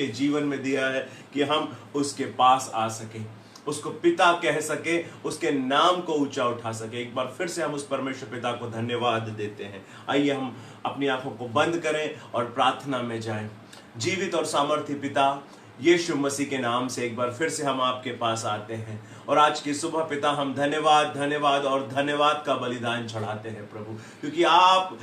जीवन में दिया है कि हम उसके पास आ सके, उसको पिता कह सके, उसके नाम को ऊंचा उठा सके। एक बार फिर से हम उस परमेश्वर पिता को धन्यवाद देते हैं। आइए हम अपनी आंखों को बंद करें और प्रार्थना में जाएं। जीवित और सामर्थी पिता यीशु मसीह के नाम से एक बार फिर से हम आपके पास आते हैं और आज की सुबह पिता हम धन्यवाद धन्यवाद और धन्यवाद का बलिदान चढ़ाते हैं प्रभु, क्योंकि आप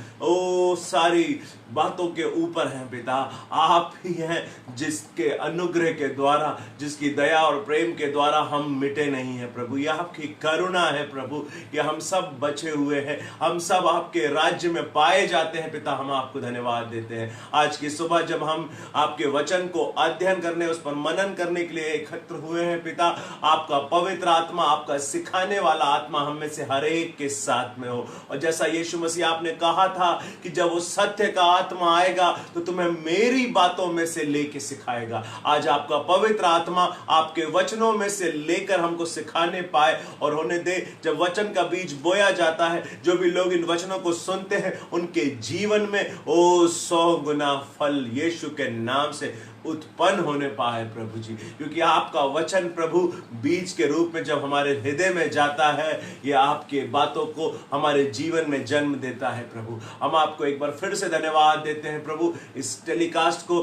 सारी बातों के ऊपर हैं पिता। आप ही हैं जिसके अनुग्रह के द्वारा, जिसकी दया और प्रेम के द्वारा हम मिटे नहीं हैं प्रभु। यह आपकी करुणा है प्रभु कि हम सब बचे हुए हैं, हम सब आपके राज्य में पाए जाते हैं पिता। हम आपको धन्यवाद देते हैं। आज की सुबह जब हम आपके वचन को अध्ययन करने, उस पर मनन करने के लिए एकत्र हुए हैं पिता, आपका पवित्र आत्मा, आपका सिखाने वाला आत्मा हम में से हर एक के साथ में हो। और जैसा यीशु मसीह आपने कहा था कि जब वो सत्य का आत्मा आएगा तो तुम्हें मेरी बातों में से लेके सिखाएगा, आज आपका पवित्र आत्मा आपके वचनों में से लेकर हमको सिखाने पाए और होने दे। जब वचन का बीज बोया जाता है, जो भी लोग इन वचनों को सुनते हैं उनके जीवन में 100 गुना फल यीशु के नाम से उत्पन्न होने पाए प्रभु जी, क्योंकि आपका वचन प्रभु बीज के रूप में जब हमारे हृदय में जाता है, ये आपके बातों को हमारे जीवन में जन्म देता है प्रभु। हम आपको एक बार फिर से धन्यवाद देते हैं प्रभु। इस टेलीकास्ट को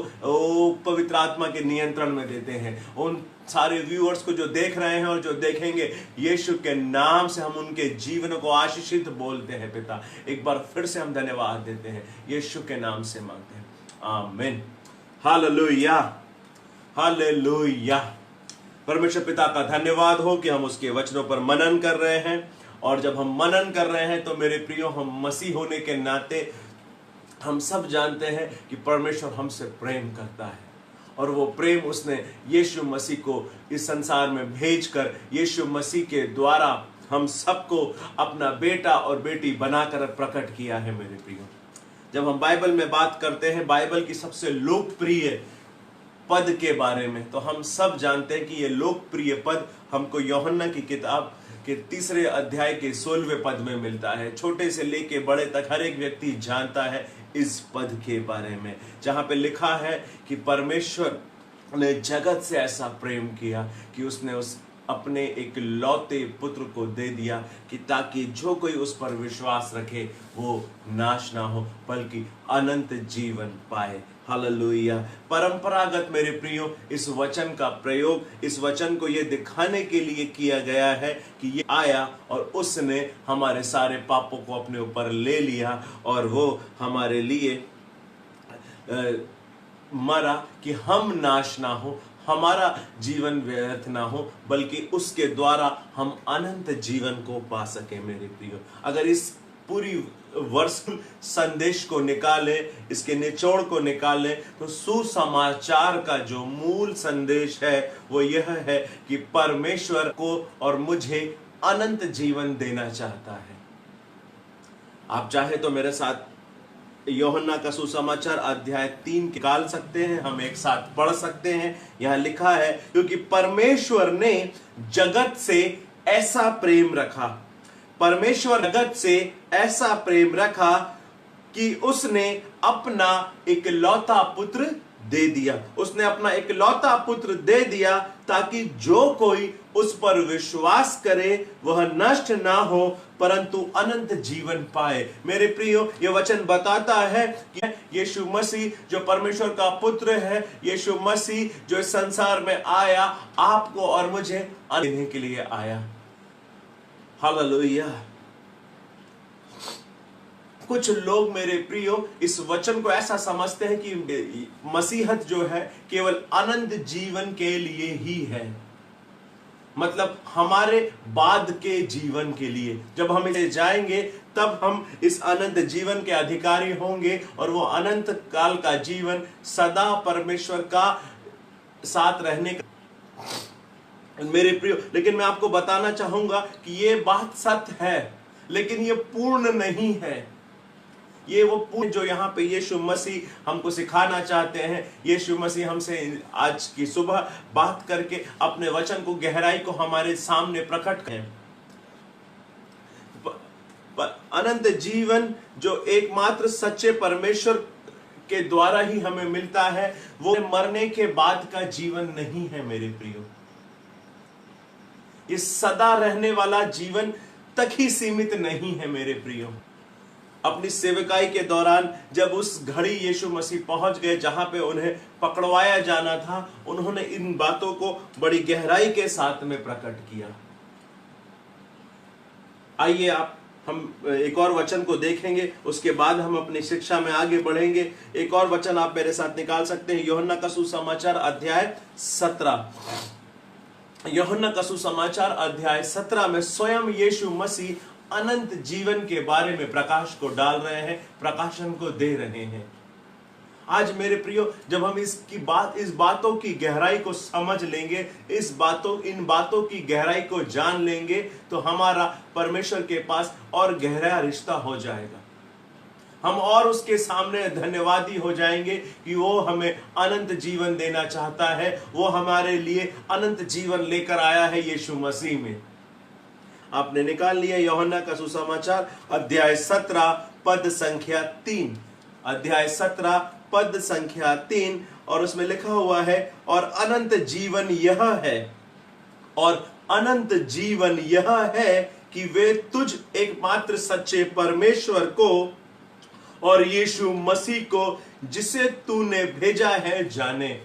पवित्र आत्मा के नियंत्रण में देते हैं। उन सारे व्यूअर्स को जो देख रहे हैं और जो देखेंगे, यीशु के नाम से हम उनके जीवन को आशीषित बोलते हैं पिता। एक बार फिर से हम धन्यवाद देते हैं, यीशु के नाम से मांगते हैं, आमीन। Hallelujah, hallelujah. परमेश्वर पिता का धन्यवाद हो कि हम उसके वचनों पर मनन कर रहे हैं। और जब हम मनन कर रहे हैं तो मेरे प्रियो, हम मसीह होने के नाते हम सब जानते हैं कि परमेश्वर हमसे प्रेम करता है और वो प्रेम उसने यीशु मसीह को इस संसार में भेजकर, यीशु मसीह के द्वारा हम सबको अपना बेटा और बेटी बनाकर प्रकट किया है मेरे प्रियो। जब हम बाइबल में बात करते हैं, बाइबल की सबसे लोकप्रिय पद के बारे में, तो हम सब जानते हैं कि ये लोकप्रिय पद हमको यूहन्ना की किताब के 3 अध्याय के 16वें पद में मिलता है। छोटे से लेके बड़े तक हर एक व्यक्ति जानता है इस पद के बारे में, जहां पे लिखा है कि परमेश्वर ने जगत से ऐसा प्रेम किया कि उसने उस अपने एक लौते पुत्र को दे दिया कि ताकि जो कोई उस पर विश्वास रखे वो नाश ना हो बल्कि अनंत जीवन पाए। हालेलुया। परंपरागत मेरे प्रियो इस वचन का प्रयोग, इस वचन को ये दिखाने के लिए किया गया है कि ये आया और उसने हमारे सारे पापों को अपने ऊपर ले लिया और वो हमारे लिए मरा कि हम नाश ना हो, हमारा जीवन व्यर्थ ना हो, बल्कि उसके द्वारा हम अनंत जीवन को पा सके मेरे प्रियो। अगर इस पूरी वर्ष संदेश को निकाले, इसके निचोड़ को निकाले, तो सुसमाचार का जो मूल संदेश है वो यह है कि परमेश्वर को और मुझे अनंत जीवन देना चाहता है। आप चाहे तो मेरे साथ यूहन्ना का सुसमाचार अध्याय 3 निकाल सकते हैं, हम एक साथ पढ़ सकते हैं। यहां लिखा है, क्योंकि परमेश्वर ने जगत से ऐसा प्रेम रखा, परमेश्वर जगत से ऐसा प्रेम रखा कि उसने अपना इकलौता पुत्र दे दिया। उसने अपना इकलौता पुत्र दे दिया ताकि जो कोई उस पर विश्वास करे वह नष्ट ना हो परंतु अनंत जीवन पाए। मेरे प्रियो, यह वचन बताता है कि यीशु मसीह जो परमेश्वर का पुत्र है, यीशु मसीह जो इस संसार में आया, आपको और मुझे देने के लिए आया। हालेलुया। कुछ लोग मेरे प्रियो इस वचन को ऐसा समझते हैं कि मसीहत जो है केवल अनंत जीवन के लिए ही है, मतलब हमारे बाद के जीवन के लिए। जब हम इसे जाएंगे तब हम इस अनंत जीवन के अधिकारी होंगे और वो अनंत काल का जीवन सदा परमेश्वर का साथ रहने का। मेरे प्रियो, लेकिन मैं आपको बताना चाहूंगा कि ये बात सत्य है, लेकिन ये पूर्ण नहीं है। ये वो पूर्ण जो यहाँ पे यीशु मसीह हमको सिखाना चाहते हैं। यीशु मसीह हमसे आज की सुबह बात करके अपने वचन को, गहराई को हमारे सामने प्रकट करें। अनंत जीवन जो एकमात्र सच्चे परमेश्वर के द्वारा ही हमें मिलता है, वो मरने के बाद का जीवन नहीं है मेरे प्रियो। ये सदा रहने वाला जीवन तक ही सीमित नहीं है मेरे प्रियो। अपनी सेवकाई के दौरान जब उस घड़ी यीशु मसीह पहुंच गए जहां पे उन्हें पकड़वाया जाना था, उन्होंने इन बातों को बड़ी गहराई के साथ में प्रकट किया। आइए हम एक और वचन को देखेंगे, उसके बाद हम अपनी शिक्षा में आगे बढ़ेंगे। एक और वचन आप मेरे साथ निकाल सकते हैं, यूहन्ना का सुसमाचार अध्याय 17। यूहन्ना का सुसमाचार अध्याय 17 में स्वयं यीशु मसीह अनंत जीवन के बारे में प्रकाश को डाल रहे हैं, प्रकाशन को दे रहे हैं। आज मेरे प्रियो, जब हम इस बातों की गहराई को समझ लेंगे, इन बातों की गहराई को जान लेंगे, तो हमारा परमेश्वर के पास और गहरा रिश्ता हो जाएगा। हम और उसके सामने धन्यवादी हो जाएंगे कि वो हमें अनंत जीवन देना चाहता है। वो हमारे लिए अनंत जीवन लेकर आया है यीशु मसीह में। आपने निकाल लिया यूहन्ना का सुसमाचार अध्याय 17 पद संख्या 3। अध्याय 17 पद संख्या 3, और उसमें लिखा हुआ है, और अनंत जीवन यह है, और अनंत जीवन यह है कि वे तुझ एकमात्र सच्चे परमेश्वर को और यीशु मसीह को जिसे तूने भेजा है जाने।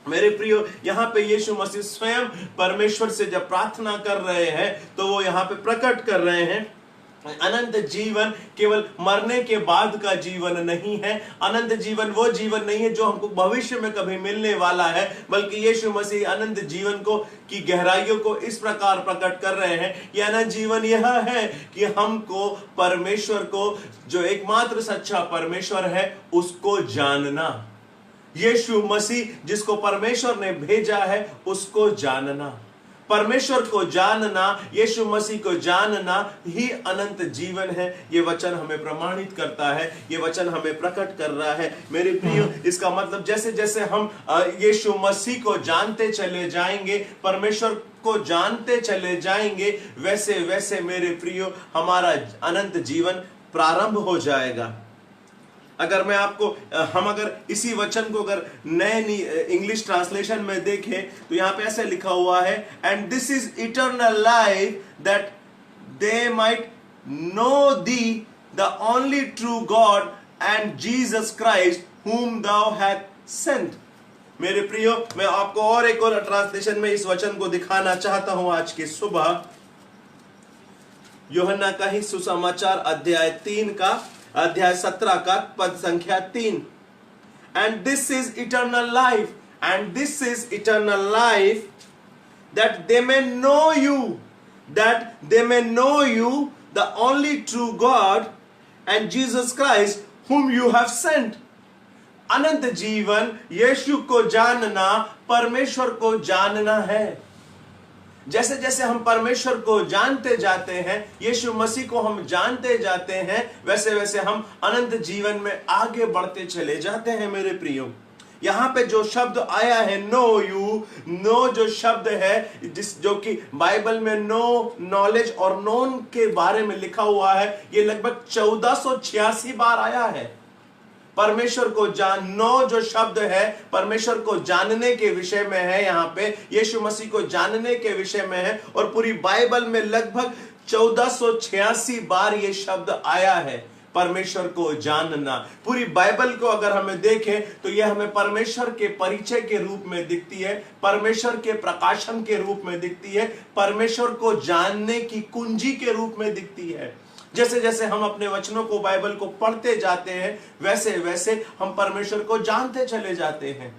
मेरे प्रियो, यहां पे यीशु मसीह स्वयं परमेश्वर से जब प्रार्थना कर रहे हैं, तो वो यहां पे प्रकट कर रहे हैं अनंत जीवन केवल मरने के बाद का जीवन नहीं है। अनंत जीवन वो जीवन नहीं है जो हमको भविष्य में कभी मिलने वाला है, बल्कि यीशु मसीह अनंत जीवन को की गहराइयों को इस प्रकार प्रकट कर रहे हैं कि अनंत जीवन यह है कि हमको परमेश्वर को, जो एकमात्र सच्चा परमेश्वर है, उसको जानना। यीशु मसीह जिसको परमेश्वर ने भेजा है, उसको जानना। परमेश्वर को जानना, यीशु मसीह को जानना ही अनंत जीवन है। ये वचन हमें प्रमाणित करता है, ये वचन हमें प्रकट कर रहा है। मेरे प्रियो, इसका मतलब जैसे जैसे हम यीशु मसीह को जानते चले जाएंगे, परमेश्वर को जानते चले जाएंगे, वैसे वैसे मेरे प्रियो हमारा अनंत जीवन प्रारंभ हो जाएगा। अगर मैं आपको हम अगर इसी वचन को अगर नए इंग्लिश ट्रांसलेशन में देखें, तो यहां पे ऐसे लिखा हुआ है, and this is eternal life that they might know the the only true God and Jesus Christ whom thou hath sent। मेरे प्रियो, मैं आपको और एक और ट्रांसलेशन में इस वचन को दिखाना चाहता हूं आज की सुबह। यूहन्ना का ही सुसमाचार अध्याय 3 का अध्याय 17 का पद संख्या 3। And this is eternal life, and this is eternal life that they may know you, that they may know you the only true God and Jesus Christ whom you have sent। अनंत जीवन यीशु को जानना, परमेश्वर को जानना है। जैसे जैसे हम परमेश्वर को जानते जाते हैं, यीशु मसीह को हम जानते जाते हैं, वैसे वैसे हम अनंत जीवन में आगे बढ़ते चले जाते हैं। मेरे प्रियो, यहां पे जो शब्द आया है नो यू, नो जो शब्द है, जो कि बाइबल में नो, नॉलेज और नोन के बारे में लिखा हुआ है, ये लगभग 1486 बार आया है। परमेश्वर को नो जो शब्द है, परमेश्वर को जानने के विषय में है, यहां पे यीशु मसीह को जानने के विषय में है, और पूरी बाइबल में लगभग 1486 बार ये शब्द आया है, परमेश्वर को जानना। पूरी बाइबल को अगर हमें देखें, तो यह हमें परमेश्वर के परिचय के रूप में दिखती है, परमेश्वर के प्रकाशन के रूप में दिखती है, परमेश्वर को जानने की कुंजी के रूप में दिखती है। जैसे जैसे हम अपने वचनों को, बाइबल को पढ़ते जाते हैं, वैसे वैसे हम परमेश्वर को जानते चले जाते हैं।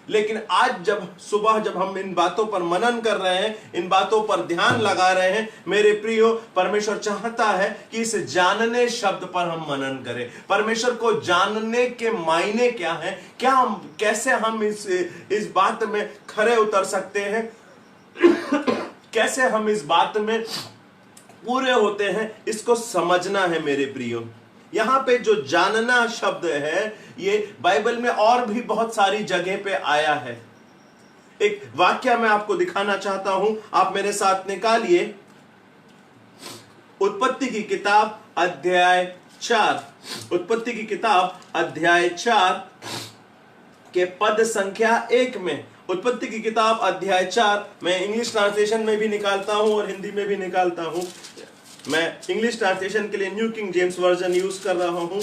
लेकिन आज जब हम इन बातों पर मनन कर रहे हैं, इन बातों पर ध्यान लगा रहे हैं, मेरे प्रियो, परमेश्वर चाहता है कि इस जानने शब्द पर हम मनन करें। परमेश्वर को जानने के मायने क्या हैं, कैसे हम इस बात में खरे उतर सकते हैं, कैसे हम इस बात में पूरे होते हैं, इसको समझना है। मेरे प्रियो, यहां पे जो जानना शब्द है, ये बाइबल में और भी बहुत सारी जगह पे आया है। एक वाक्य मैं आपको दिखाना चाहता हूं, आप मेरे साथ निकालिए उत्पत्ति की किताब अध्याय 4, उत्पत्ति की किताब अध्याय 4 के पद संख्या 1 में, उत्पत्ति की किताब अध्याय 4, मैं इंग्लिश ट्रांसलेशन में भी निकालता हूं और हिंदी में भी निकालता हूं। मैं इंग्लिश ट्रांसलेशन के लिए new king James version use कर रहा हूं।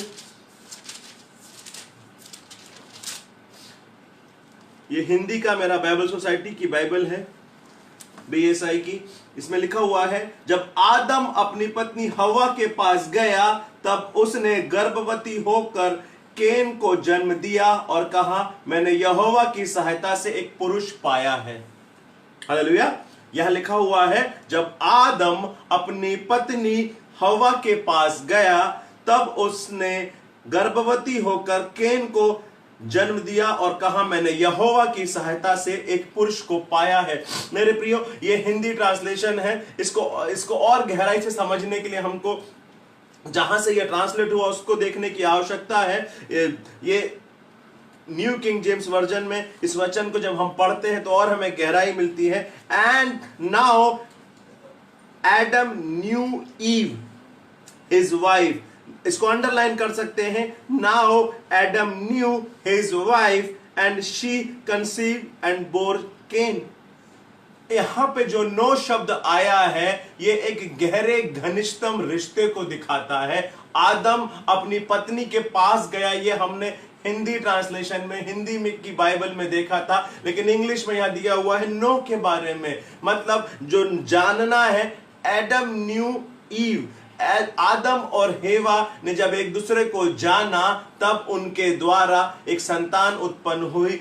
ये हिंदी का मेरा बाइबल सोसाइटी की बाइबल है, BSI की। इसमें लिखा हुआ है, जब आदम अपनी पत्नी हवा के पास गया तब उसने गर्भवती होकर केन को जन्म दिया और कहा, मैंने यहोवा की सहायता से एक पुरुष पाया है। हालेलुया। यह लिखा हुआ है, जब आदम अपनी पत्नी हवा के पास गया तब उसने गर्भवती होकर केन को जन्म दिया और कहा, मैंने यहोवा की सहायता से एक पुरुष को पाया है। मेरे प्रियो, ये हिंदी ट्रांसलेशन है। इसको और गहराई से समझने के लिए हमको जहां से ये ट्रांसलेट हुआ उसको देखने की आवश्यकता है। ये न्यू किंग जेम्स वर्जन में इस वचन को जब हम पढ़ते हैं तो और हमें गहराई मिलती है। And now Adam knew Eve his wife, इसको अंडरलाइन कर सकते हैं। Now Adam knew his wife and she conceived and bore Cain. यहां पे जो नो शब्द आया है ये एक गहरे घनिष्ठतम रिश्ते को दिखाता है। आदम अपनी पत्नी के पास गया, ये हमने हिंदी ट्रांसलेशन में, हिंदी में की बाइबल में देखा था, लेकिन इंग्लिश में यहां दिया हुआ है नो के बारे में। मतलब जो जानना है, एडम न्यू ईव, आदम और हेवा ने जब एक दूसरे को जाना तब उनके द्वारा एक संतान उत्पन्न हुई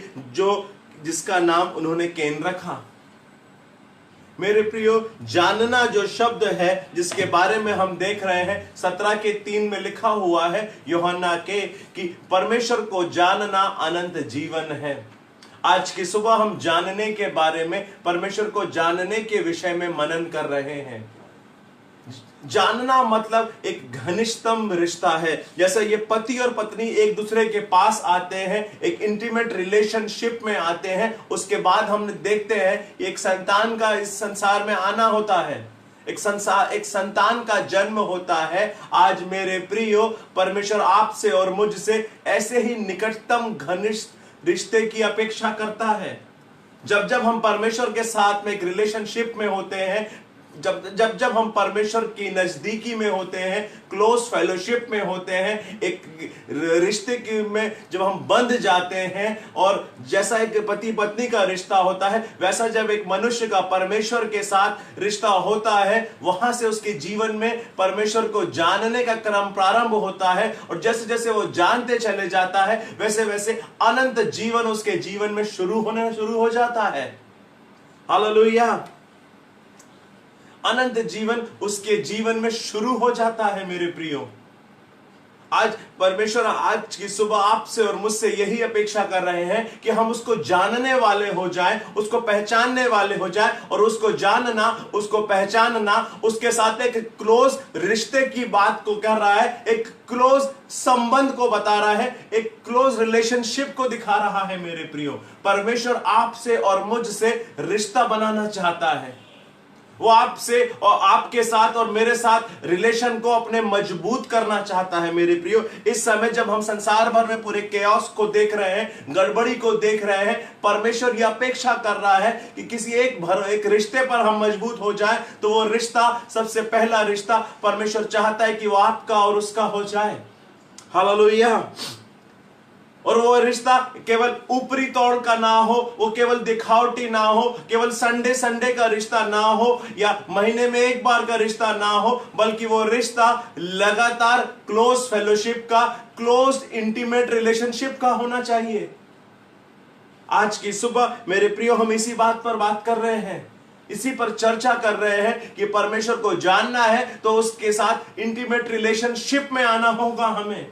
जिसका नाम उन्होंने केन रखा। मेरे प्रियो, जानना जो शब्द है जिसके बारे में हम देख रहे हैं 17:3 में लिखा हुआ है यूहन्ना के, कि परमेश्वर को जानना अनंत जीवन है। आज की सुबह हम जानने के बारे में, परमेश्वर को जानने के विषय में मनन कर रहे हैं। जानना मतलब एक घनिष्ठतम रिश्ता है। जैसे ये पति और पत्नी एक दूसरे के पास आते हैं, एक इंटीमेट रिलेशनशिप में आते हैं, उसके बाद हम देखते हैं एक संतान का इस संसार में आना होता है, एक संतान का जन्म होता है। आज मेरे प्रियो, परमेश्वर आपसे और मुझसे ऐसे ही निकटतम घनिष्ठ रिश्ते की अपेक्षा करता है। जब हम परमेश्वर के साथ में एक रिलेशनशिप में होते हैं, जब हम परमेश्वर की नजदीकी में होते हैं, क्लोज फेलोशिप में होते हैं, एक रिश्ते में जब हम बंध जाते हैं, और जैसा एक पति पत्नी का रिश्ता होता है वैसा जब एक मनुष्य का परमेश्वर के साथ रिश्ता होता है, वहां से उसके जीवन में परमेश्वर को जानने का क्रम प्रारंभ होता है। और जैसे जैसे वो जानते चले जाता है वैसे वैसे अनंत जीवन उसके जीवन में शुरू हो जाता है। हालेलुया। अनंत जीवन उसके जीवन में शुरू हो जाता है। मेरे प्रियो, आज परमेश्वर आज की सुबह आपसे और मुझसे यही अपेक्षा कर रहे हैं कि हम उसको जानने वाले हो जाएं, उसको पहचानने वाले हो जाएं, और उसको जानना, उसको पहचानना, उसके साथ एक क्लोज रिश्ते की बात को कह रहा है, एक क्लोज संबंध को बता रहा है, एक क्लोज रिलेशनशिप को दिखा रहा है। मेरे प्रियो, परमेश्वर आपसे और मुझसे रिश्ता बनाना चाहता है। वो आपसे और आपके साथ और मेरे साथ रिलेशन को अपने मजबूत करना चाहता है। मेरे प्रियो, इस समय जब हम संसार भर में पूरे केओस को देख रहे हैं, गड़बड़ी को देख रहे हैं, परमेश्वर यह अपेक्षा कर रहा है कि किसी एक रिश्ते पर हम मजबूत हो जाए, तो वो रिश्ता, सबसे पहला रिश्ता, परमेश्वर चाहता है कि वो आपका और उसका हो जाए। हालेलुया। और वो रिश्ता केवल ऊपरी तौर का ना हो, वो केवल दिखावटी ना हो, केवल संडे का रिश्ता ना हो, या महीने में एक बार का रिश्ता ना हो, बल्कि वो रिश्ता लगातार क्लोज फेलोशिप का, क्लोज इंटीमेट रिलेशनशिप का होना चाहिए। आज की सुबह मेरे प्रियो, हम इसी बात पर बात कर रहे हैं, इसी पर चर्चा कर रहे हैं कि परमेश्वर को जानना है तो उसके साथ इंटीमेट रिलेशनशिप में आना होगा हमें।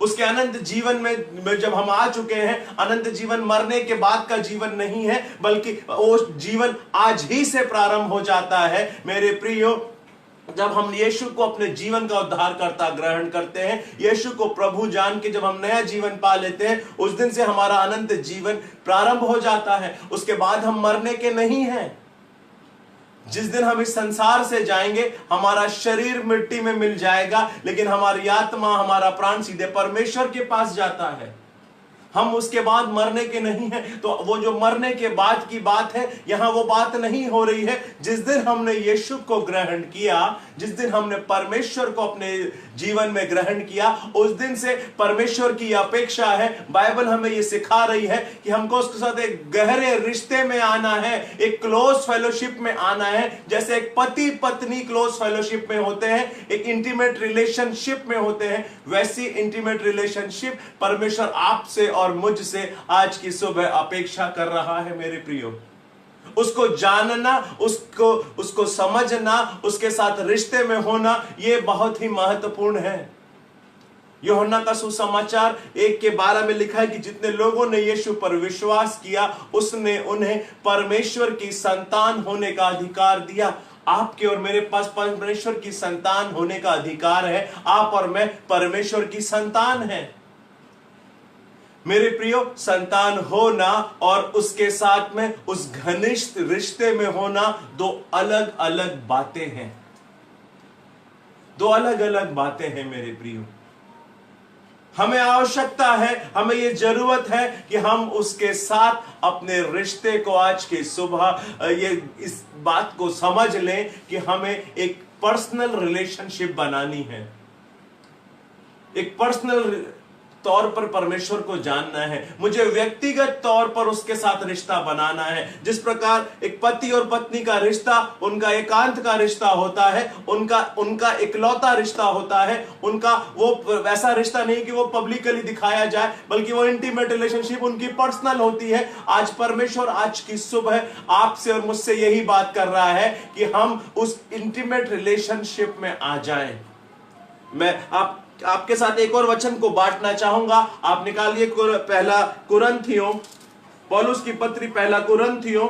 उसके अनंत जीवन में जब हम आ चुके हैं, अनंत जीवन मरने के बाद का जीवन नहीं है, बल्कि वो जीवन आज ही से प्रारंभ हो जाता है। मेरे प्रियो, जब हम यीशु को अपने जीवन का उद्धारकर्ता ग्रहण करते हैं, यीशु को प्रभु जान के जब हम नया जीवन पा लेते हैं, उस दिन से हमारा अनंत जीवन प्रारंभ हो जाता है। उसके बाद हम मरने के नहीं हैं। जिस दिन हम इस संसार से जाएंगे, हमारा शरीर मिट्टी में मिल जाएगा, लेकिन हमारी आत्मा, हमारा प्राण सीधे परमेश्वर के पास जाता है। हम उसके बाद मरने के नहीं हैं। तो वो जो मरने के बाद की बात है, यहां वो बात नहीं हो रही है। जिस दिन हमने यीशु को ग्रहण किया, जिस दिन हमने परमेश्वर को अपने जीवन में ग्रहण किया, उस दिन से परमेश्वर की अपेक्षा है, बाइबल हमें ये सिखा रही है कि हमको उसके साथ एक गहरे रिश्ते में आना है, एक क्लोज फेलोशिप में आना है। जैसे एक पति पत्नी क्लोज फेलोशिप में होते हैं, एक इंटीमेट रिलेशनशिप में होते हैं, वैसी इंटीमेट रिलेशनशिप परमेश्वर आपसे और मुझसे आज की सुबह अपेक्षा कर रहा है मेरे प्रियो। उसको जानना, उसको समझना, उसके साथ रिश्ते में होना, यह बहुत ही महत्वपूर्ण है। यूहन्ना का सुसमाचार 1:12 में लिखा है कि जितने लोगों ने यीशु पर विश्वास किया, उसने उन्हें परमेश्वर की संतान होने का अधिकार दिया। आपके और मेरे पास परमेश्वर की संतान होने का अधिकार है। आप और मैं परमेश्वर की संतान हैं मेरे प्रियो। संतान होना और उसके साथ में उस घनिष्ठ रिश्ते में होना दो अलग अलग बातें हैं, दो अलग अलग बातें हैं मेरे प्रियो। हमें आवश्यकता है, हमें यह जरूरत है कि हम उसके साथ अपने रिश्ते को आज की सुबह इस बात को समझ लें कि हमें एक पर्सनल रिलेशनशिप बनानी है। एक पर्सनल तौर पर परमेश्वर को जानना है, मुझे व्यक्तिगत तौर पर उसके साथ रिश्ता बनाना है। जिस प्रकार एक पति और पत्नी का रिश्ता उनका एकांत का रिश्ता होता है, उनका इकलौता रिश्ता होता है, उनका वो ऐसा रिश्ता नहीं कि वो पब्लिकली दिखाया जाए, बल्कि वो इंटीमेट रिलेशनशिप उनकी पर्सनल होती है। आज परमेश्वर आज की सुबह आपसे और मुझसे यही बात कर रहा है कि हम उस इंटीमेट रिलेशनशिप में आ जाएं। मैं आपके साथ एक और वचन को बांटना चाहूंगा। आप निकालिए पहला कुरिन्थियों, पौलुस की पत्री पहला कुरिन्थियों,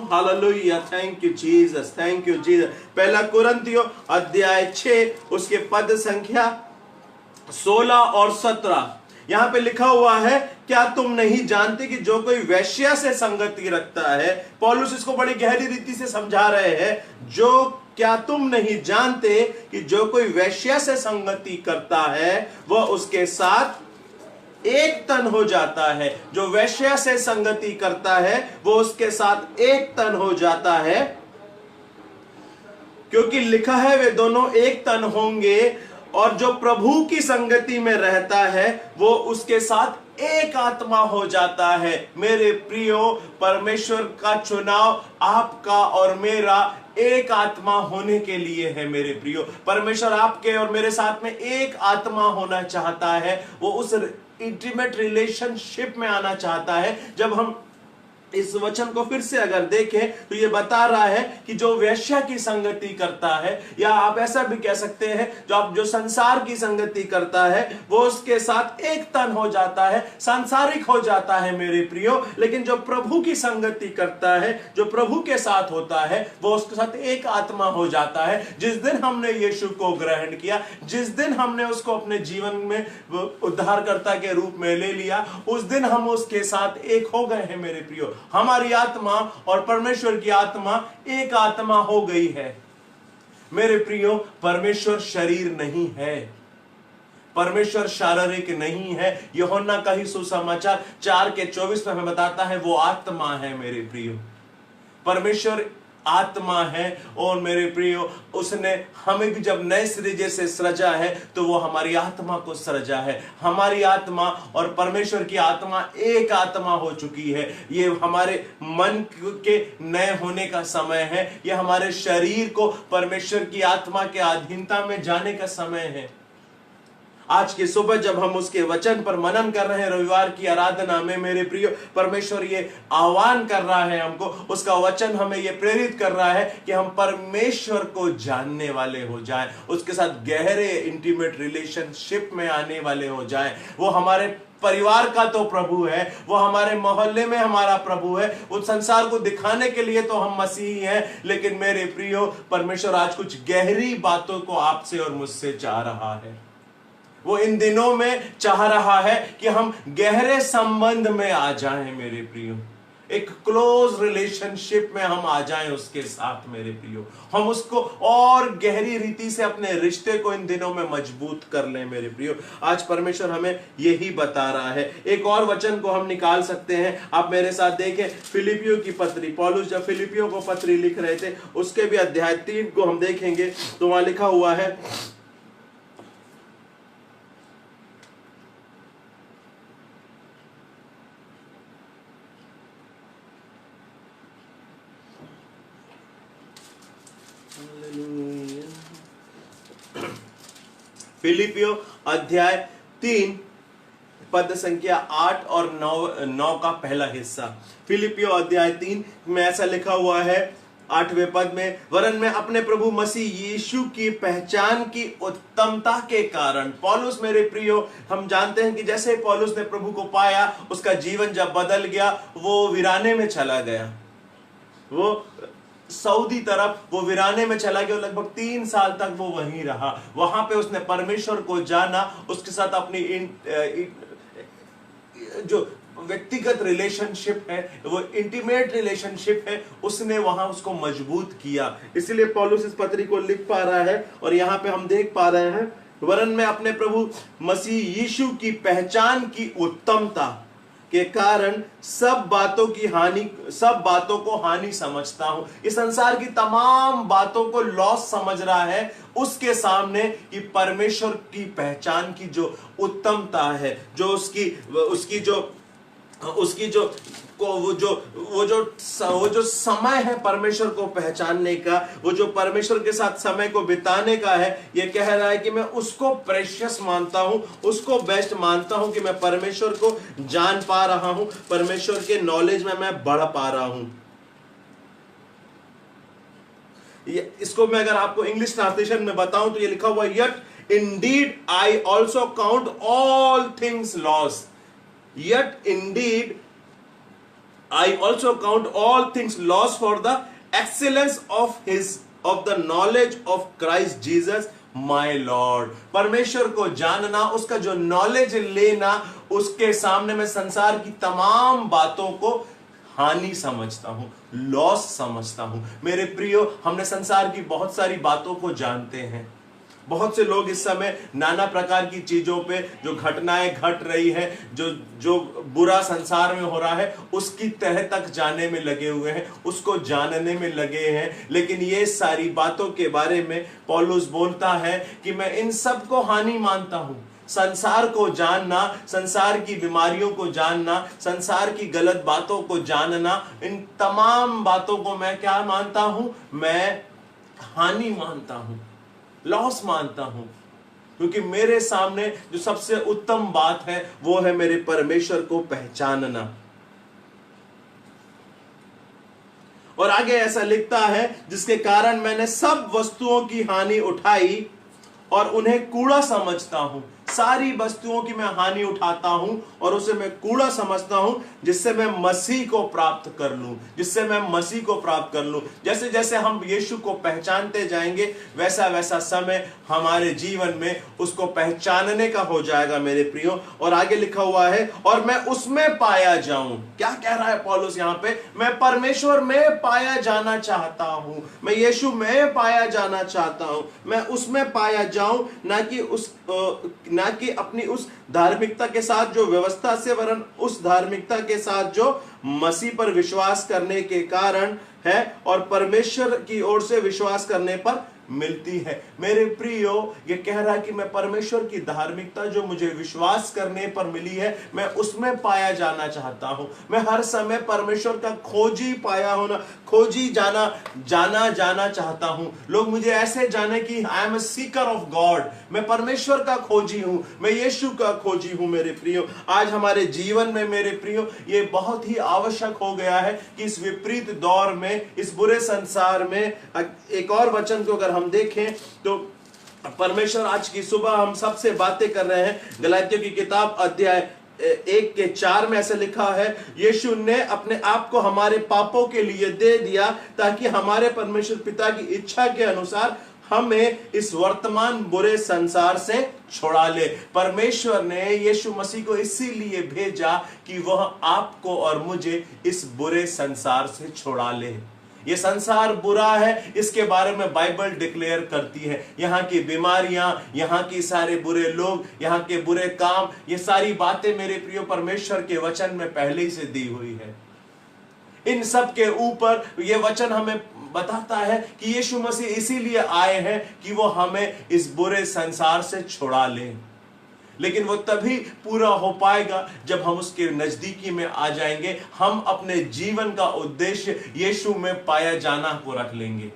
हालेलुया, thank you Jesus, thank you Jesus. पहला कुरिन्थियों अध्याय 6 उसके पद संख्या 16 और 17 यहां पे लिखा हुआ है, क्या तुम नहीं जानते कि जो कोई वेश्या से संगति रखता है। पौलुस इसको बड़ी गहरी रीति से समझा रहे हैं। क्या तुम नहीं जानते कि जो कोई वेश्या से संगति करता है वह उसके साथ एक तन हो जाता है। जो वेश्या से संगति करता है वो उसके साथ एक तन हो जाता है, क्योंकि लिखा है वे दोनों एक तन होंगे। और जो प्रभु की संगति में रहता है वो उसके साथ एक आत्मा हो जाता है। मेरे प्रियो, परमेश्वर का चुनाव आपका और मेरा एक आत्मा होने के लिए है। मेरे प्रियो, परमेश्वर आपके और मेरे साथ में एक आत्मा होना चाहता है। वो उस इंटीमेट रिलेशनशिप में आना चाहता है। जब हम इस वचन को फिर से अगर देखें तो ये बता रहा है कि जो वेश्या की संगति करता है, या आप ऐसा भी कह सकते हैं जो संसार की संगति करता है, वो उसके साथ एक तन हो जाता है, सांसारिक हो जाता है मेरे प्रियो। लेकिन जो प्रभु की संगति करता है, जो प्रभु के साथ होता है, वो उसके साथ एक आत्मा हो जाता है। जिस दिन हमने यीशु को ग्रहण किया, जिस दिन हमने उसको अपने जीवन में उद्धारकर्ता के रूप में ले लिया, उस दिन हम उसके साथ एक हो गए हैं मेरे प्रियो। हमारी आत्मा और परमेश्वर की आत्मा एक आत्मा हो गई है मेरे प्रियो। परमेश्वर शरीर नहीं है, परमेश्वर शारीरिक नहीं है। यूहन्ना का ही सुसमाचार 4:24 में हमें बताता है वो आत्मा है मेरे प्रियो। परमेश्वर आत्मा है और मेरे प्रियो, उसने हमें भी जब नए सृजे से सृजा है तो वो हमारी आत्मा को सृजा है। हमारी आत्मा और परमेश्वर की आत्मा एक आत्मा हो चुकी है। ये हमारे मन के नए होने का समय है। ये हमारे शरीर को परमेश्वर की आत्मा के अधीनता में जाने का समय है। आज की सुबह जब हम उसके वचन पर मनन कर रहे हैं, रविवार की आराधना में मेरे प्रियो, परमेश्वर ये आह्वान कर रहा है हमको, उसका वचन हमें ये प्रेरित कर रहा है कि हम परमेश्वर को जानने वाले हो जाएं, उसके साथ गहरे इंटीमेट रिलेशनशिप में आने वाले हो जाएं। वो हमारे परिवार का तो प्रभु है, वो हमारे मोहल्ले में हमारा प्रभु है, उस संसार को दिखाने के लिए तो हम मसीही हैं। लेकिन मेरे प्रियो, परमेश्वर आज कुछ गहरी बातों को आपसे और मुझसे चाह रहा है। वो इन दिनों में चाह रहा है कि हम गहरे संबंध में आ जाएं मेरे प्रियो। एक क्लोज रिलेशनशिप में हम आ जाएं उसके साथ मेरे प्रियो, हम उसको और गहरी रीति से अपने रिश्ते को इन दिनों में मजबूत कर लें मेरे प्रियो। आज परमेश्वर हमें यही बता रहा है। एक और वचन को हम निकाल सकते हैं, आप मेरे साथ देखें फिलिपियों की पत्री। पौलुस जब फिलिपियों को पत्री लिख रहे थे उसके भी अध्याय 3 को हम देखेंगे तो वहां लिखा हुआ है, फिलिपियो अध्याय 3 पद संख्या 8 और 9 का पहला हिस्सा। फिलिपियो अध्याय 3 में ऐसा लिखा हुआ है 8वें पद में, वरन मैं अपने प्रभु मसीह यीशु की पहचान की उत्तमता के कारण। पौलुस मेरे प्रियो, हम जानते हैं कि जैसे पौलुस ने प्रभु को पाया उसका जीवन जब बदल गया, वो वीराने में चला गया, वो सऊदी तरफ वो वीराने में चला गया। लगभग 3 साल तक वो वहीं रहा। वहां पे उसने परमेश्वर को जाना, उसके साथ अपनी जो व्यक्तिगत रिलेशनशिप है, वो इंटीमेट रिलेशनशिप है, उसने वहां उसको मजबूत किया। इसलिए पौलुस इस पत्री को लिख पा रहा है और यहां पे हम देख पा रहे हैं, वरन मैं अपने प्रभु मसीह यीशु की पहचान की उत्तमता के कारण सब बातों को हानि समझता हूं। इस संसार की तमाम बातों को लॉस समझ रहा है उसके सामने कि परमेश्वर की पहचान की जो उत्तमता है, जो उसकी वो जो समय है परमेश्वर को पहचानने का, वो जो परमेश्वर के साथ समय को बिताने का है, ये कह रहा है कि मैं उसको प्रेशियस मानता हूं, उसको बेस्ट मानता हूं कि मैं परमेश्वर को जान पा रहा हूं, परमेश्वर के नॉलेज में मैं बढ़ पा रहा हूं। इसको मैं अगर आपको इंग्लिश ट्रांसलेशन में बताऊं तो ये लिखा हुआ, yet Indeed I also count all things loss. Yet indeed I also count all things lost for the excellence of the knowledge of Christ Jesus my Lord। परमेश्वर को जानना, उसका जो नॉलेज लेना, उसके सामने मैं संसार की तमाम बातों को हानि समझता हूं, लॉस समझता हूं। मेरे प्रियो, हमने संसार की बहुत सारी बातों को जानते हैं। बहुत से लोग इस समय नाना प्रकार की चीजों पे जो घटनाएं घट रही है, जो बुरा संसार में हो रहा है, उसकी तह तक जाने में लगे हुए हैं, उसको जानने में लगे हैं। लेकिन ये सारी बातों के बारे में पौलुस बोलता है कि मैं इन सब को हानि मानता हूं। संसार को जानना, संसार की बीमारियों को जानना, संसार की गलत बातों को जानना, इन तमाम बातों को मैं क्या मानता हूं? मैं हानि मानता हूं, लॉस मानता हूं, क्योंकि मेरे सामने जो सबसे उत्तम बात है वो है मेरे परमेश्वर को पहचानना। और आगे ऐसा लिखता है, जिसके कारण मैंने सब वस्तुओं की हानि उठाई और उन्हें कूड़ा समझता हूं। सारी वस्तुओं की मैं हानि उठाता हूं और उसे मैं कूड़ा समझता हूं, जिससे मैं मसीह को प्राप्त कर लूं, जिससे मैं मसीह को प्राप्त कर लूं। जैसे जैसे हम यीशु को पहचानते जाएंगे, वैसा वैसा समय हमारे जीवन में उसको पहचानने का हो जाएगा मेरे प्रियो। और आगे लिखा हुआ है, और मैं उसमें पाया जाऊं। क्या कह रहा है पौलुस यहां पे? मैं परमेश्वर में पाया जाना चाहता हूं, मैं यीशु में पाया जाना चाहता हूं, मैं उसमें पाया जाऊं, ना कि अपनी उस धार्मिकता के साथ जो व्यवस्था से, वरन उस धार्मिकता के साथ जो मसीह पर विश्वास करने के कारण है और परमेश्वर की ओर से विश्वास करने पर मिलती है। मेरे प्रियो, ये कह रहा है कि मैं परमेश्वर की धार्मिकता जो मुझे विश्वास करने पर मिली है, मैं उसमें पाया जाना चाहता हूं। मैं हर समय परमेश्वर का खोजी जाना चाहता हूं। लोग मुझे ऐसे जाने कि I am a Sikar of God, मैं परमेश्वर का खोजी हूं, मैं यीशु का खोजी हूं। मेरे प्रियो, आज हमारे जीवन में मेरे प्रियो ये बहुत ही आवश्यक हो गया है कि इस विपरीत दौर में, इस बुरे संसार में, एक और वचन को अगर हम देखें तो परमेश्वर आज की सुबह हम सबसे बातें कर रहे हैं। गलातियों की किताब अध्याय 1:4 में ऐसा लिखा है, यीशु ने अपने आप को हमारे पापों के लिए दे दिया ताकि हमारे परमेश्वर पिता की इच्छा के अनुसार हमें इस वर्तमान बुरे संसार से छुड़ा ले। परमेश्वर ने यीशु मसीह को इसीलिए भेजा कि वह आपको और मुझे इस बुरे संसार से छुड़ा ले। ये संसार बुरा है, इसके बारे में बाइबल डिक्लेयर करती है। यहाँ की बीमारियां, यहाँ की सारे बुरे लोग, यहाँ के बुरे काम, ये सारी बातें मेरे प्रिय परमेश्वर के वचन में पहले ही से दी हुई है। इन सब के ऊपर ये वचन हमें बताता है कि यीशु मसीह इसीलिए आए हैं कि वो हमें इस बुरे संसार से छुड़ा लें। लेकिन वो तभी पूरा हो पाएगा जब हम उसके नजदीकी में आ जाएंगे, हम अपने जीवन का उद्देश्य यीशु में पाया जाना को रख लेंगे।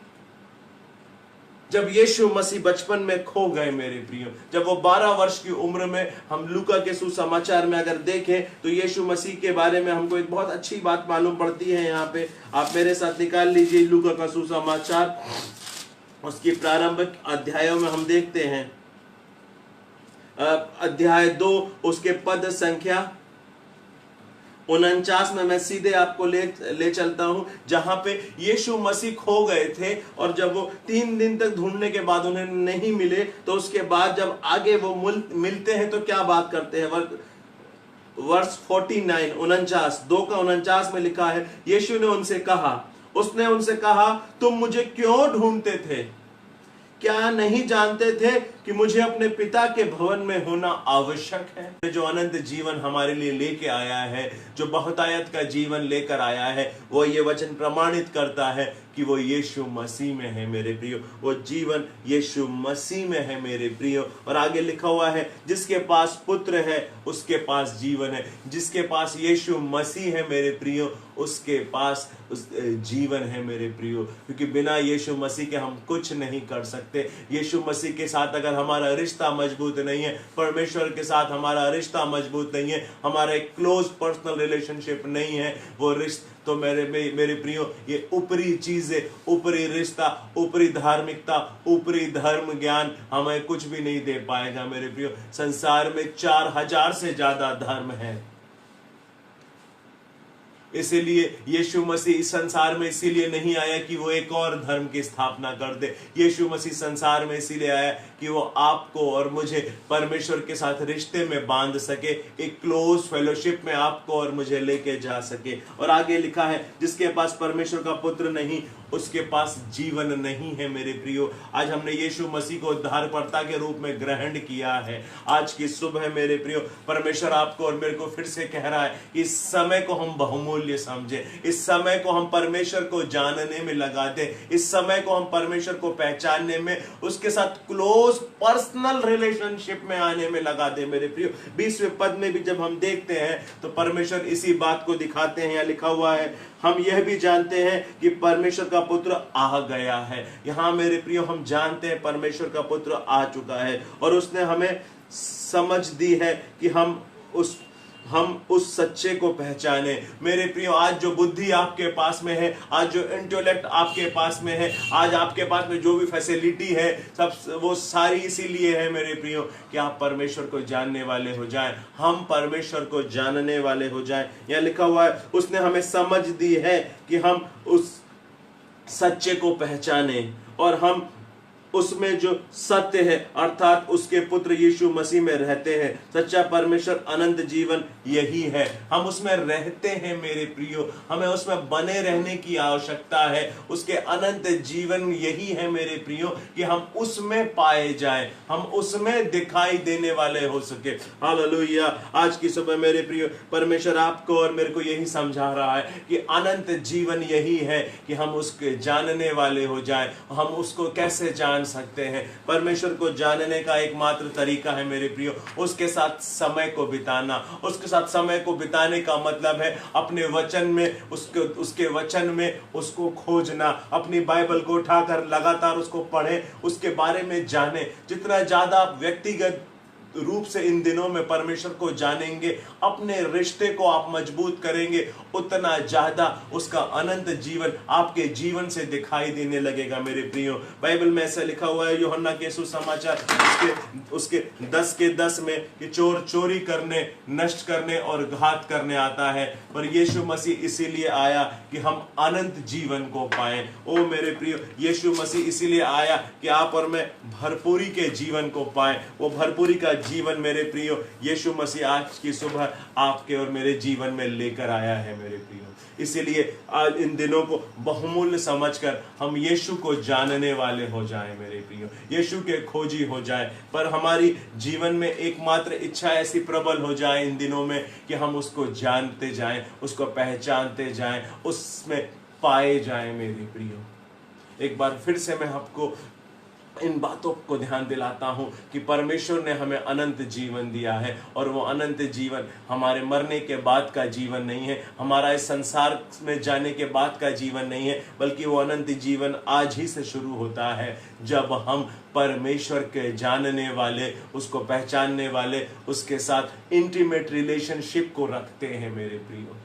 जब यीशु मसीह बचपन में खो गए मेरे प्रियो, जब वो 12 वर्ष की उम्र में, हम लूका के सुसमाचार में अगर देखें तो यीशु मसीह के बारे में हमको एक बहुत अच्छी बात मालूम पड़ती है। यहाँ पे आप मेरे साथ निकाल लीजिए लूका का सुसमाचार, उसकी प्रारंभिक अध्यायों में हम देखते हैं अध्याय 2 उसके पद संख्या 49 में मैं सीधे आपको ले चलता हूं, जहां पे यीशु मसीह खो गए थे और जब वो 3 दिन तक ढूंढने के बाद उन्हें नहीं मिले, तो उसके बाद जब आगे वो मिलते हैं तो क्या बात करते हैं। वर्स 49 49 2 का 49 में लिखा है, यीशु ने उसने उनसे कहा तुम मुझे क्यों ढूंढते थे? क्या नहीं जानते थे कि मुझे अपने पिता के भवन में होना आवश्यक है? जो अनंत जीवन हमारे लिए लेके आया है, जो बहुतायत का जीवन लेकर आया है, वो ये वचन प्रमाणित करता है कि वो यीशु मसीह में है मेरे प्रियो। वो जीवन यीशु मसीह में है मेरे प्रियो। और आगे लिखा हुआ है, जिसके पास पुत्र है उसके पास जीवन है। जिसके पास यीशु मसीह है मेरे प्रियो, उसके पास जीवन है मेरे प्रियो। क्योंकि बिना यीशु मसीह के हम कुछ नहीं कर सकते। यीशु मसीह के साथ अगर हमारा रिश्ता मजबूत नहीं है, परमेश्वर के साथ हमारा रिश्ता मजबूत नहीं है, हमारा एक क्लोज पर्सनल रिलेशनशिप नहीं है, वो रिश्ता तो मेरे प्रियो, ये ऊपरी चीजें, ऊपरी रिश्ता, ऊपरी धार्मिकता, ऊपरी धर्म ज्ञान हमें कुछ भी नहीं दे पाएगा मेरे प्रियो। संसार में 4000 से ज्यादा धर्म है। इसीलिए यीशु मसीह इस संसार में इसीलिए नहीं आया कि वो एक और धर्म की स्थापना कर दे। यीशु मसीह संसार में इसीलिए आया कि वो आपको और मुझे परमेश्वर के साथ रिश्ते में बांध सके, एक क्लोज फेलोशिप में आपको और मुझे लेके जा सके। और आगे लिखा है, जिसके पास परमेश्वर का पुत्र नहीं उसके पास जीवन नहीं है मेरे प्रियो। आज हमने यीशु मसीह को उद्धारकर्ता के रूप में ग्रहण किया है। आज की सुबह मेरे प्रियो, परमेश्वर आपको और मेरे को फिर से कह रहा है कि इस समय को हम बहुमूल्य समझे, इस समय को हम परमेश्वर को जानने में लगा दे, इस समय को हम परमेश्वर को पहचानने में, उसके साथ क्लोज पर्सनल रिलेशनशिप में आने में लगा दे मेरे प्रियो। 20वें पद में भी जब हम देखते हैं तो परमेश्वर इसी बात को दिखाते हैं। यहाँ लिखा हुआ है, हम यह भी जानते हैं कि परमेश्वर का पुत्र आ गया है। यहाँ मेरे प्रियो हम जानते हैं परमेश्वर का पुत्र आ चुका है और उसने हमें समझ दी है कि हम उस सच्चे को पहचाने। मेरे प्रियो, आज जो बुद्धि आपके पास में है, आज जो इंटेलेक्ट आपके पास में है, आज आपके पास में जो भी फैसिलिटी है, सब वो सारी इसीलिए है मेरे प्रियो कि आप परमेश्वर को जानने वाले हो जाएं, हम परमेश्वर को जानने वाले हो जाएं। यहाँ लिखा हुआ है, उसने हमें समझ दी है कि हम उस सच्चे को पहचाने और हम उसमें जो सत्य है अर्थात उसके पुत्र यीशु मसीह में रहते हैं। सच्चा परमेश्वर अनंत जीवन यही है, हम उसमें रहते हैं मेरे प्रियो। हमें उसमें बने रहने की आवश्यकता है। उसके अनंत जीवन यही है मेरे प्रियो कि हम उसमें पाए जाएं, हम उसमें दिखाई देने वाले हो सके। हालेलुया। आज की सुबह मेरे प्रियो, परमेश्वर आपको और मेरे को यही समझा रहा है कि अनंत जीवन यही है कि हम उसके जानने वाले हो जाएं। हम उसको कैसे जान सकते हैं? परमेश्वर को जानने का एकमात्र तरीका है मेरे प्रियो, उसके साथ समय को बिताना। उसके साथ समय को बिताने का मतलब है अपने वचन में, उसके वचन में उसको खोजना, अपनी बाइबल को उठाकर लगातार उसको पढ़ें, उसके बारे में जाने। जितना ज्यादा आप व्यक्तिगत रूप से इन दिनों में परमेश्वर को जानेंगे, अपने रिश्ते को आप मजबूत करेंगे, उतना ज्यादा उसका अनंत जीवन आपके जीवन से दिखाई देने लगेगा। मेरे प्रियो, बाइबल में ऐसा लिखा हुआ है यूहन्ना के सुसमाचार उसके 10 में कि चोर चोरी करने, नष्ट करने और घात करने आता है, पर यीशु मसीह इसीलिए आया कि हम अनंत जीवन को पाएं। ओ मेरे प्रियो, यीशु मसीह इसीलिए आया कि आप और मैं भरपूरी के जीवन को पाएं। वो भरपूरी का जीवन मेरे प्रियो यीशु मसीह आज की सुबह आपके और मेरे जीवन में लेकर आया है मेरे प्रियो। इसीलिए आज इन दिनों को बहुमूल्य समझकर हम यीशु को जानने वाले हो जाएं मेरे प्रियो, यीशु के खोजी हो जाए, पर हमारी जीवन में एकमात्र इच्छा ऐसी प्रबल हो जाए इन दिनों में कि हम उसको जानते जाएं, उसको पहचानते जाएं, उसमें पाए जाएं मेरे प्रियो। एक बार फिर से मैं आपको इन बातों को ध्यान दिलाता हूं कि परमेश्वर ने हमें अनंत जीवन दिया है, और वो अनंत जीवन हमारे मरने के बाद का जीवन नहीं है, हमारा इस संसार में जाने के बाद का जीवन नहीं है, बल्कि वो अनंत जीवन आज ही से शुरू होता है जब हम परमेश्वर के जानने वाले, उसको पहचानने वाले, उसके साथ इंटीमेट रिलेशनशिप को रखते हैं मेरे प्रियो।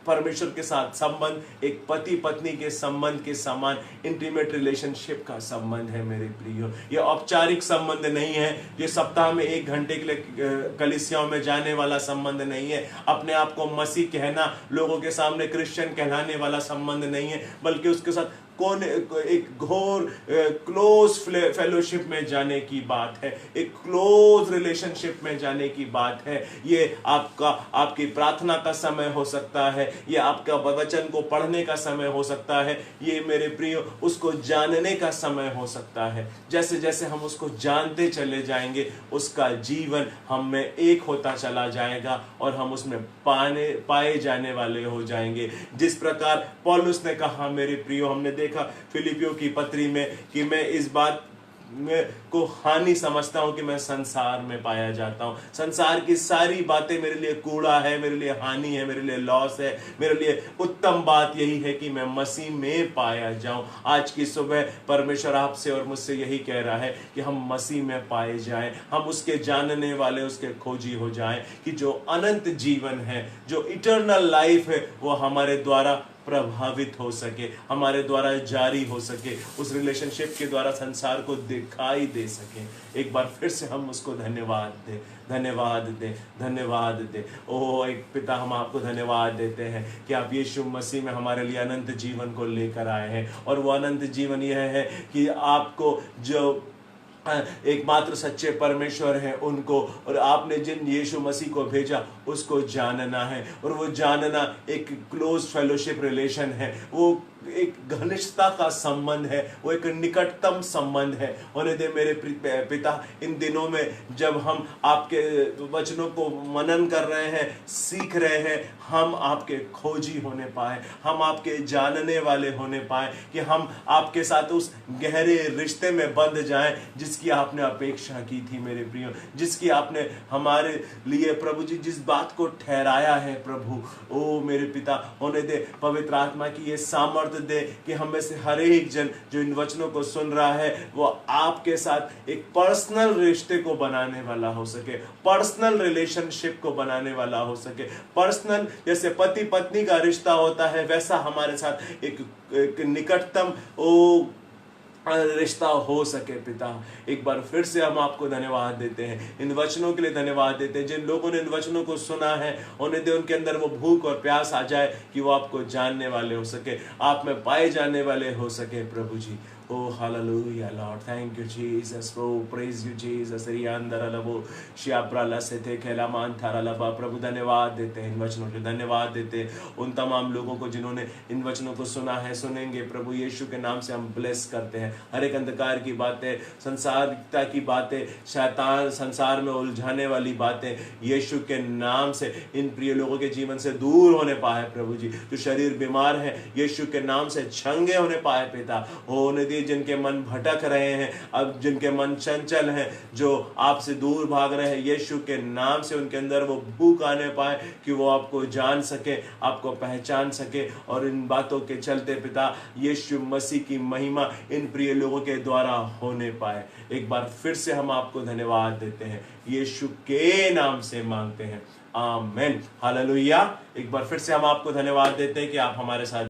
परमेश्वर के साथ संबंध एक पति पत्नी के संबंध के समान इंटीमेट रिलेशनशिप का संबंध है मेरे प्रियो। ये औपचारिक संबंध नहीं है, ये सप्ताह में 1 घंटे के लिए कलीसियाओं में जाने वाला संबंध नहीं है, अपने आप को मसीह कहना, लोगों के सामने क्रिश्चियन कहलाने वाला संबंध नहीं है, बल्कि उसके साथ कौन एक घोर क्लोज फेलोशिप में जाने की बात है, एक क्लोज रिलेशनशिप में जाने की बात है। ये आपकी प्रार्थना का समय हो सकता है, ये आपका वचन को पढ़ने का समय हो सकता है, ये मेरे प्रियो उसको जानने का समय हो सकता है। जैसे जैसे हम उसको जानते चले जाएंगे, उसका जीवन हम में एक होता चला जाएगा और हम उसमें पाए जाने वाले हो जाएंगे। जिस प्रकार पौलुस ने कहा मेरे प्रियो, हमने देखा फिलिपियों की पत्री में कि मैं इस बात को हानि समझता हूं कि मैं संसार में पाया जाता हूं। संसार की सारी बातें मेरे लिए कूड़ा है, मेरे लिए हानि है, मेरे लिए लॉस है। मेरे लिए उत्तम बात यही है कि मैं मसीह में पाया जाऊं। आज की सुबह परमेश्वर आपसे और मुझसे यही कह रहा है कि हम मसीह में पाए जाएं, हम उसके जानने वाले, उसके खोजी हो जाएं, कि जो अनंत जीवन है, जो इटर्नल लाइफ है, वो हमारे द्वारा प्रभावित हो सके, हमारे द्वारा जारी हो सके, उस रिलेशनशिप के द्वारा संसार को दिखाई दे सके। एक बार फिर से हम उसको धन्यवाद दें, धन्यवाद दें, धन्यवाद दें। ओह एक पिता, हम आपको धन्यवाद देते हैं कि आप यीशु मसीह में हमारे लिए अनंत जीवन को लेकर आए हैं, और वो अनंत जीवन यह है कि आपको जो एकमात्र सच्चे परमेश्वर हैं उनको, और आपने जिन यीशु मसीह को भेजा उसको जानना है, और वो जानना एक क्लोज फेलोशिप रिलेशन है, वो एक घनिष्ठता का संबंध है, वो एक निकटतम संबंध है। होने दे मेरे पिता, इन दिनों में जब हम आपके वचनों को मनन कर रहे हैं, सीख रहे हैं, हम आपके खोजी होने पाए, हम आपके जानने वाले होने पाए, कि हम आपके साथ उस गहरे रिश्ते में बंध जाएं जिसकी आपने अपेक्षा की थी मेरे प्रियो, जिसकी आपने हमारे लिए प्रभु जी जिस बात को ठहराया है प्रभु। ओ मेरे पिता, होने दे पवित्र आत्मा की ये सामर्थ्य दे कि हम में से हर एक जन जो इन वचनों को सुन रहा है, वो आपके साथ एक पर्सनल रिश्ते को बनाने वाला हो सके, पर्सनल रिलेशनशिप को बनाने वाला हो सके। पर्सनल, जैसे पति पत्नी का रिश्ता होता है, वैसा हमारे साथ एक निकटतम रिश्ता हो सके पिता। एक बार फिर से हम आपको धन्यवाद देते हैं, इन वचनों के लिए धन्यवाद देते हैं। जिन लोगों ने इन वचनों को सुना है, उन्हें दे उनके अंदर वो भूख और प्यास आ जाए कि वो आपको जानने वाले हो सके, आप में पाए जाने वाले हो सके प्रभु जी। Oh hallelujah Lord, thank you Jesus, oh praise you Jesus। प्रभु धन्यवाद देते हैं इन वचनों के, धन्यवाद देते हैं उन तमाम लोगों को जिन्होंने इन वचनों को सुना है, सुनेंगे प्रभु यीशु के नाम से हम ब्लेस करते हैं। हर एक अंधकार की बातें, संसारिकता की बातें, शैतान संसार में उलझाने वाली बातें, यीशु के नाम से इन प्रिय लोगों के जीवन से दूर होने पाए प्रभु जी। जो शरीर बीमार है, यीशु के नाम से चंगे होने पाए पिता। होने दे लिए जिनके मन भटक रहे हैं, अब जिनके मन चंचल हैं, जो आपसे दूर भाग रहे हैं, यीशु के नाम से उनके अंदर वो भूख आने पाए कि वो आपको जान सके, आपको पहचान सके, और इन बातों के चलते पिता यीशु मसीह की महिमा इन प्रिय लोगों के द्वारा होने पाए। एक बार फिर से हम आपको धन्यवाद देते हैं, यीशु के नाम से मांगते हैं, आमीन, हालेलुया। एक बार फिर से हम आपको धन्यवाद देते हैं कि आप हमारे साथ